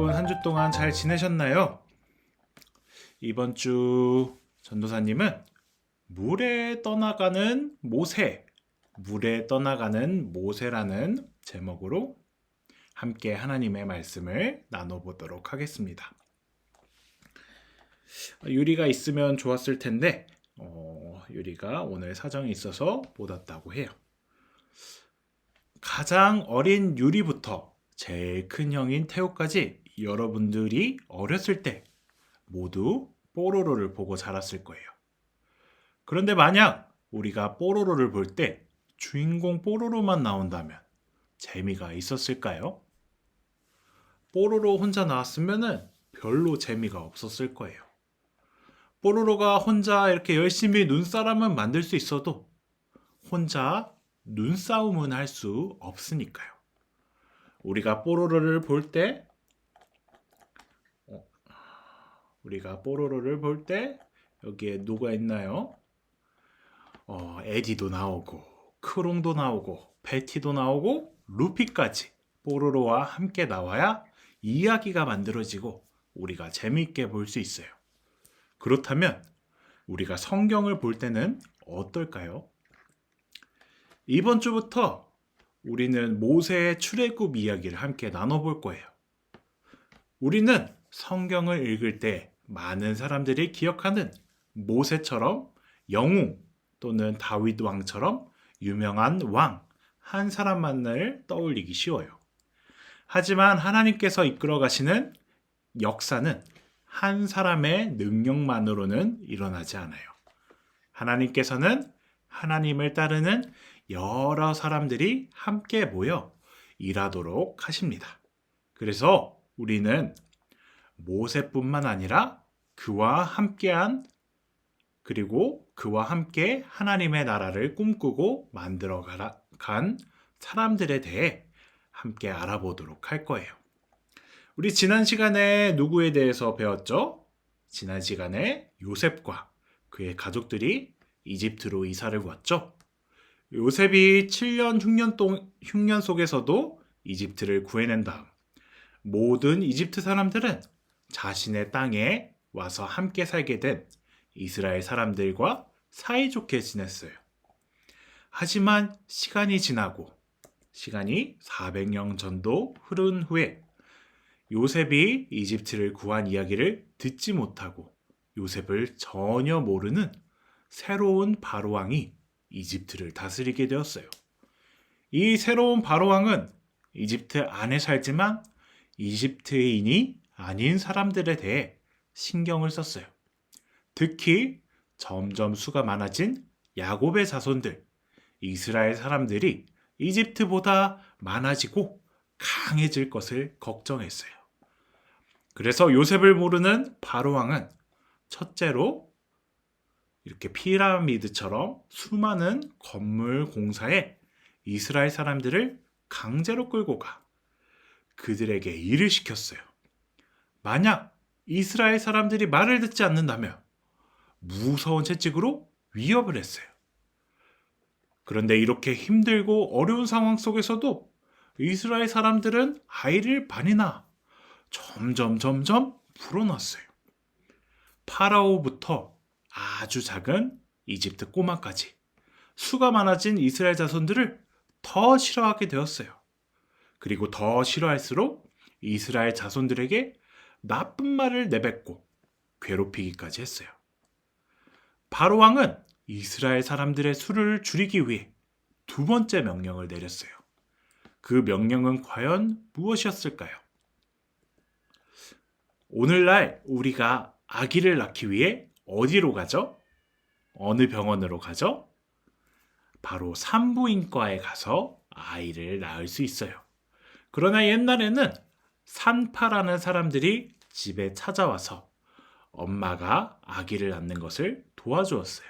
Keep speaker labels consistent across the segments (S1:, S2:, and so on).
S1: 여러분 한 주 동안 잘 지내셨나요? 이번 주 전도사님은 물에 떠나가는 모세라는 제목으로 함께 하나님의 말씀을 나눠보도록 하겠습니다. 유리가 있으면 좋았을 텐데 유리가 오늘 사정이 있어서 못 왔다고 해요. 가장 어린 유리부터 제일 큰 형인 태우까지 여러분들이 어렸을 때 모두 뽀로로를 보고 자랐을 거예요. 그런데 만약 우리가 뽀로로를 볼 때 주인공 뽀로로만 나온다면 재미가 있었을까요? 뽀로로 혼자 나왔으면 별로 재미가 없었을 거예요. 뽀로로가 혼자 이렇게 열심히 눈사람은 만들 수 있어도 혼자 눈싸움은 할 수 없으니까요. 우리가 뽀로로를 볼 때 여기에 누가 있나요? 에디도 나오고 크롱도 나오고 베티도 나오고 루피까지 뽀로로와 함께 나와야 이야기가 만들어지고 우리가 재미있게 볼 수 있어요. 그렇다면 우리가 성경을 볼 때는 어떨까요? 이번 주부터 우리는 모세의 출애굽 이야기를 함께 나눠볼 거예요. 우리는 성경을 읽을 때 많은 사람들이 기억하는 모세처럼 영웅 또는 다윗 왕처럼 유명한 왕 한 사람만을 떠올리기 쉬워요. 하지만 하나님께서 이끌어 가시는 역사는 한 사람의 능력만으로는 일어나지 않아요. 하나님께서는 하나님을 따르는 여러 사람들이 함께 모여 일하도록 하십니다. 그래서 우리는 모세뿐만 아니라 그와 함께 하나님의 나라를 꿈꾸고 만들어 간 사람들에 대해 함께 알아보도록 할 거예요. 우리 지난 시간에 누구에 대해서 배웠죠? 지난 시간에 요셉과 그의 가족들이 이집트로 이사를 왔죠. 요셉이 7년 흉년 속에서도 이집트를 구해낸 다음 모든 이집트 사람들은 자신의 땅에 와서 함께 살게 된 이스라엘 사람들과 사이좋게 지냈어요. 하지만 시간이 400년 정도 흐른 후에 요셉이 이집트를 구한 이야기를 듣지 못하고 요셉을 전혀 모르는 새로운 바로왕이 이집트를 다스리게 되었어요. 이 새로운 바로왕은 이집트 안에 살지만 이집트인이 아닌 사람들에 대해 신경을 썼어요. 특히 점점 수가 많아진 야곱의 자손들, 이스라엘 사람들이 이집트보다 많아지고 강해질 것을 걱정했어요. 그래서 요셉을 모르는 바로왕은 첫째로 이렇게 피라미드처럼 수많은 건물 공사에 이스라엘 사람들을 강제로 끌고 가 그들에게 일을 시켰어요. 만약 이스라엘 사람들이 말을 듣지 않는다면 무서운 채찍으로 위협을 했어요. 그런데 이렇게 힘들고 어려운 상황 속에서도 이스라엘 사람들은 아이를 반이나 점점 불어넣었어요. 파라오부터 아주 작은 이집트 꼬마까지 수가 많아진 이스라엘 자손들을 더 싫어하게 되었어요. 그리고 더 싫어할수록 이스라엘 자손들에게 나쁜 말을 내뱉고 괴롭히기까지 했어요. 바로왕은 이스라엘 사람들의 수를 줄이기 위해 두 번째 명령을 내렸어요. 그 명령은 과연 무엇이었을까요? 오늘날 우리가 아기를 낳기 위해 어디로 가죠? 어느 병원으로 가죠? 바로 산부인과에 가서 아이를 낳을 수 있어요. 그러나 옛날에는 산파라는 사람들이 집에 찾아와서 엄마가 아기를 낳는 것을 도와주었어요.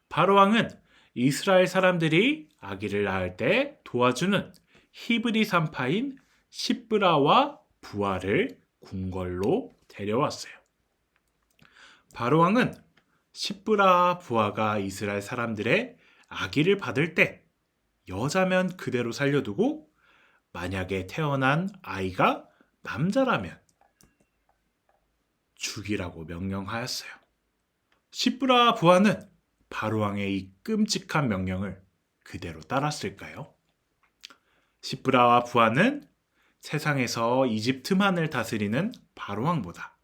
S1: 바로왕은 이스라엘 사람들이 아기를 낳을 때 도와주는 히브리 산파인 시브라와 부하를 궁궐로 데려왔어요. 바로왕은 시브라 부하가 이스라엘 사람들의 아기를 받을 때 여자면 그대로 살려두고 만약에 태어난 아이가 남자라면 죽이라고 명령하였어요. 시브라와 부하는 바로왕의 이 끔찍한 명령을 그대로 따랐을까요? 시브라와 부하는 세상에서 이집트만을 다스리는 바로왕보다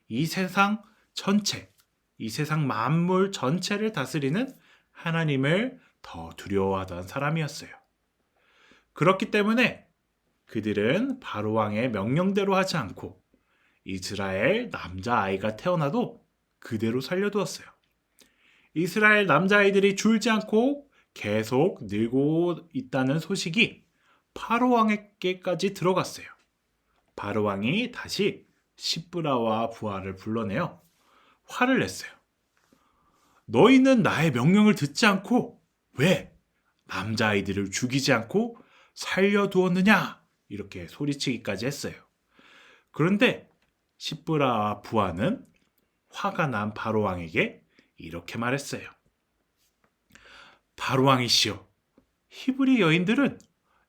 S1: 이 세상 전체, 이 세상 만물 전체를 다스리는 하나님을 더 두려워하던 사람이었어요. 그렇기 때문에 그들은 바로왕의 명령대로 하지 않고 이스라엘 남자아이가 태어나도 그대로 살려두었어요. 이스라엘 남자아이들이 줄지 않고 계속 늘고 있다는 소식이 바로왕에게까지 들어갔어요. 바로왕이 다시 시브라와 부하를 불러내어 화를 냈어요. 너희는 나의 명령을 듣지 않고 왜 남자아이들을 죽이지 않고 살려두었느냐? 이렇게 소리치기까지 했어요. 그런데 시브라와 부하는 화가 난 바로왕에게 이렇게 말했어요. 바로왕이시여, 히브리 여인들은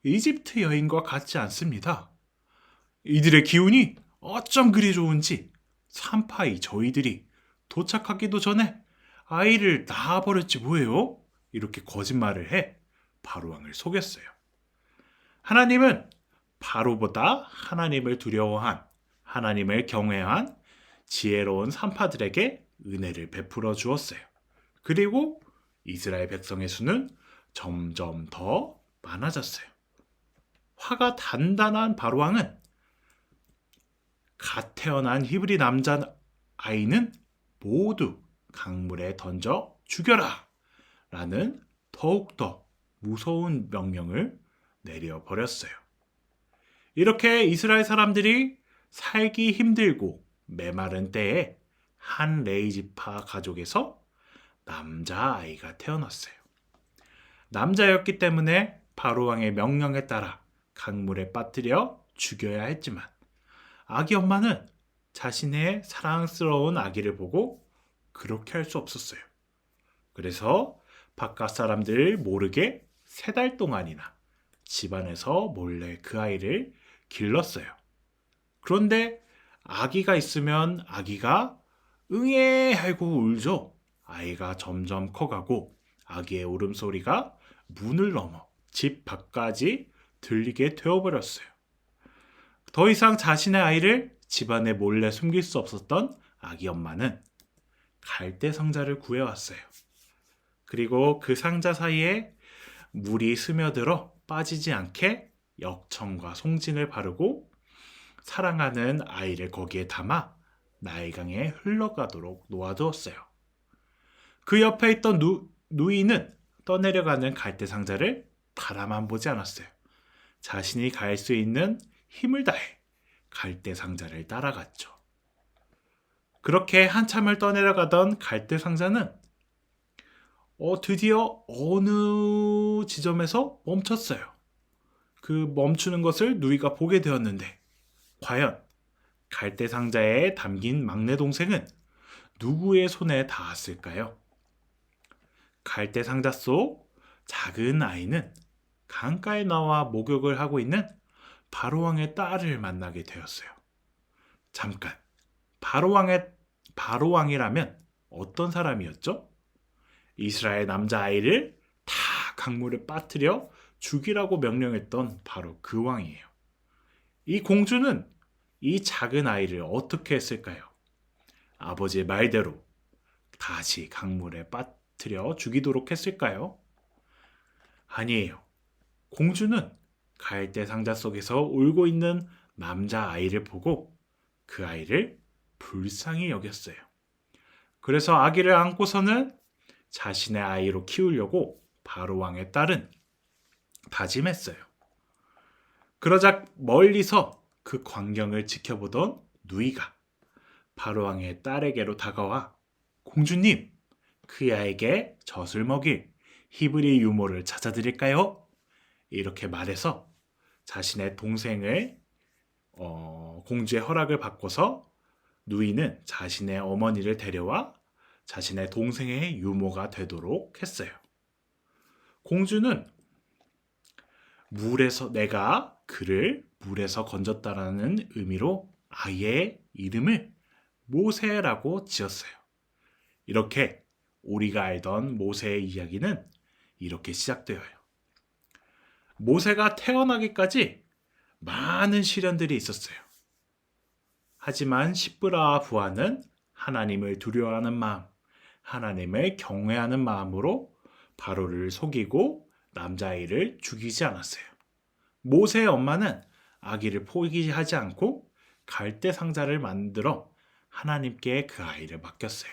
S1: 이집트 여인과 같지 않습니다. 이들의 기운이 어쩜 그리 좋은지 산파이 저희들이 도착하기도 전에 아이를 낳아버렸지 뭐예요? 이렇게 거짓말을 해 바로왕을 속였어요. 하나님은 바로보다 하나님을 두려워한, 하나님을 경외한 지혜로운 산파들에게 은혜를 베풀어 주었어요. 그리고 이스라엘 백성의 수는 점점 더 많아졌어요. 화가 단단한 바로왕은 갓 태어난 히브리 남자 아이는 모두 강물에 던져 죽여라! 라는 더욱더 무서운 명령을 내려버렸어요. 이렇게 이스라엘 사람들이 살기 힘들고 메마른 때에 한 레위지파 가족에서 남자아이가 태어났어요. 남자였기 때문에 바로왕의 명령에 따라 강물에 빠뜨려 죽여야 했지만 아기 엄마는 자신의 사랑스러운 아기를 보고 그렇게 할 수 없었어요. 그래서 바깥 사람들 모르게 3달 동안이나 집안에서 몰래 그 아이를 길렀어요. 그런데 아기가 있으면 아기가 응애 하고 울죠. 아이가 점점 커가고 아기의 울음소리가 문을 넘어 집 밖까지 들리게 되어버렸어요. 더 이상 자신의 아이를 집안에 몰래 숨길 수 없었던 아기 엄마는 갈대 상자를 구해왔어요. 그리고 그 상자 사이에 물이 스며들어 빠지지 않게 역청과 송진을 바르고 사랑하는 아이를 거기에 담아 나일강에 흘러가도록 놓아두었어요. 그 옆에 있던 누이는 떠내려가는 갈대 상자를 바라만 보지 않았어요. 자신이 갈 수 있는 힘을 다해 갈대 상자를 따라갔죠. 그렇게 한참을 떠내려가던 갈대 상자는 드디어 어느 지점에서 멈췄어요. 그 멈추는 것을 누이가 보게 되었는데 과연 갈대 상자에 담긴 막내 동생은 누구의 손에 닿았을까요? 갈대 상자 속 작은 아이는 강가에 나와 목욕을 하고 있는 바로왕의 딸을 만나게 되었어요. 잠깐, 바로왕이라면 어떤 사람이었죠? 이스라엘 남자아이를 다 강물에 빠뜨려 죽이라고 명령했던 바로 그 왕이에요. 이 공주는 이 작은 아이를 어떻게 했을까요? 아버지의 말대로 다시 강물에 빠뜨려 죽이도록 했을까요? 아니에요. 공주는 갈대 상자 속에서 울고 있는 남자아이를 보고 그 아이를 불쌍히 여겼어요. 그래서 아기를 안고서는 자신의 아이로 키우려고 바로왕의 딸은 다짐했어요. 그러자 멀리서 그 광경을 지켜보던 누이가 바로왕의 딸에게로 다가와 공주님, 그 아이에게 젖을 먹일 히브리 유모를 찾아드릴까요? 이렇게 말해서 자신의 동생을 공주의 허락을 받고서 누이는 자신의 어머니를 데려와 자신의 동생의 유모가 되도록 했어요. 공주는 내가 그를 물에서 건졌다라는 의미로 아이의 이름을 모세라고 지었어요. 이렇게 우리가 알던 모세의 이야기는 이렇게 시작되어요. 모세가 태어나기까지 많은 시련들이 있었어요. 하지만 시브라와 부하는 하나님을 두려워하는 마음, 하나님을 경외하는 마음으로 바로를 속이고 남자아이를 죽이지 않았어요. 모세의 엄마는 아기를 포기하지 않고 갈대 상자를 만들어 하나님께 그 아이를 맡겼어요.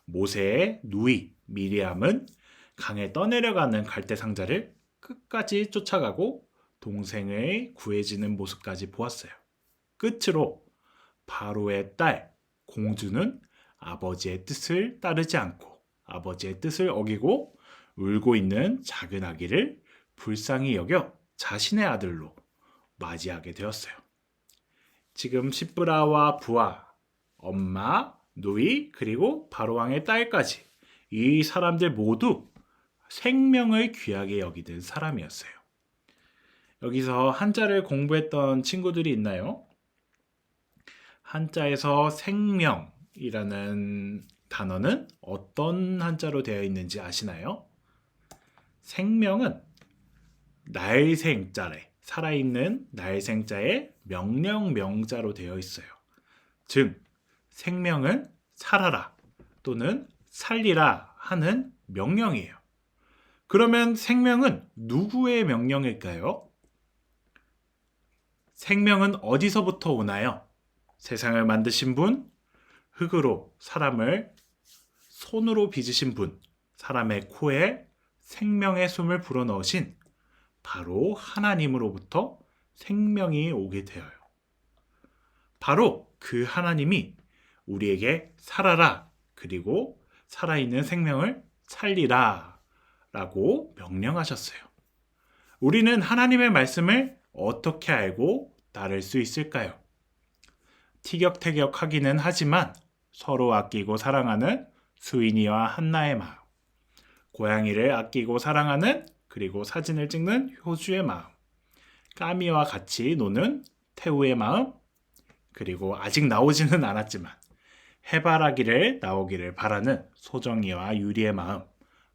S1: 모세의 누이 미리암은 강에 떠내려가는 갈대 상자를 끝까지 쫓아가고 동생을 구해지는 모습까지 보았어요. 끝으로 바로의 딸 공주는 아버지의 뜻을 따르지 않고 아버지의 뜻을 어기고 울고 있는 작은 아기를 불쌍히 여겨 자신의 아들로 맞이하게 되었어요. 지금 시브라와 부하, 엄마, 누이, 그리고 바로왕의 딸까지 이 사람들 모두 생명을 귀하게 여기던 사람이었어요. 여기서 한자를 공부했던 친구들이 있나요? 한자에서 생명이라는 단어는 어떤 한자로 되어 있는지 아시나요? 생명은 날생자래, 살아있는 날생자에 명령명자로 되어 있어요. 즉, 생명은 살아라 또는 살리라 하는 명령이에요. 그러면 생명은 누구의 명령일까요? 생명은 어디서부터 오나요? 세상을 만드신 분, 흙으로 사람을 손으로 빚으신 분, 사람의 코에 생명의 숨을 불어넣으신 바로 하나님으로부터 생명이 오게 되어요. 바로 그 하나님이 우리에게 살아라, 그리고 살아있는 생명을 살리라 라고 명령하셨어요. 우리는 하나님의 말씀을 어떻게 알고 따를 수 있을까요? 티격태격하기는 하지만 서로 아끼고 사랑하는 수인이와 한나의 마음, 고양이를 아끼고 사랑하는 그리고 사진을 찍는 효주의 마음, 까미와 같이 노는 태우의 마음, 그리고 아직 나오지는 않았지만 해바라기를 나오기를 바라는 소정이와 유리의 마음,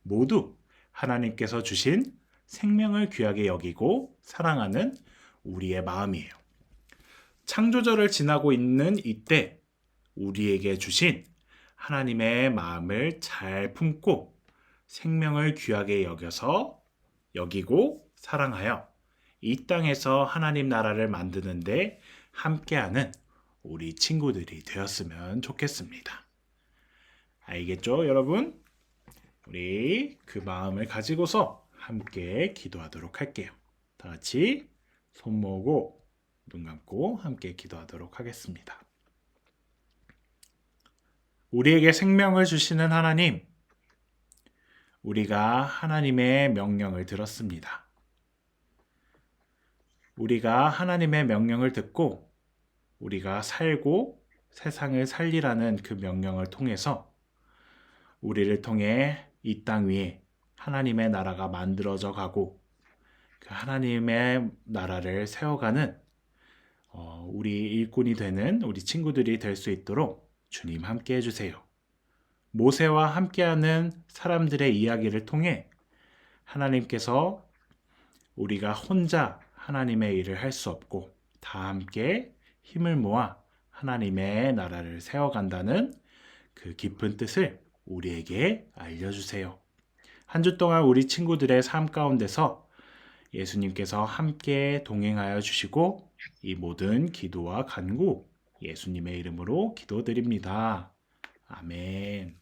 S1: 모두 하나님께서 주신 생명을 귀하게 여기고 사랑하는 우리의 마음이에요. 창조절을 지나고 있는 이때 우리에게 주신 하나님의 마음을 잘 품고 생명을 귀하게 여기고 사랑하여 이 땅에서 하나님 나라를 만드는데 함께하는 우리 친구들이 되었으면 좋겠습니다. 알겠죠, 여러분? 우리 그 마음을 가지고서 함께 기도하도록 할게요. 다 같이 손 모으고 눈 감고 함께 기도하도록 하겠습니다. 우리에게 생명을 주시는 하나님, 우리가 하나님의 명령을 들었습니다. 우리가 하나님의 명령을 듣고 우리가 살고 세상을 살리라는 그 명령을 통해서 우리를 통해 이 땅 위에 하나님의 나라가 만들어져 가고 그 하나님의 나라를 세워가는 우리 일꾼이 되는 우리 친구들이 될 수 있도록 주님 함께 해주세요. 모세와 함께하는 사람들의 이야기를 통해 하나님께서 우리가 혼자 하나님의 일을 할 수 없고 다 함께 힘을 모아 하나님의 나라를 세워간다는 그 깊은 뜻을 우리에게 알려주세요. 한 주 동안 우리 친구들의 삶 가운데서 예수님께서 함께 동행하여 주시고 이 모든 기도와 간구 예수님의 이름으로 기도드립니다. 아멘.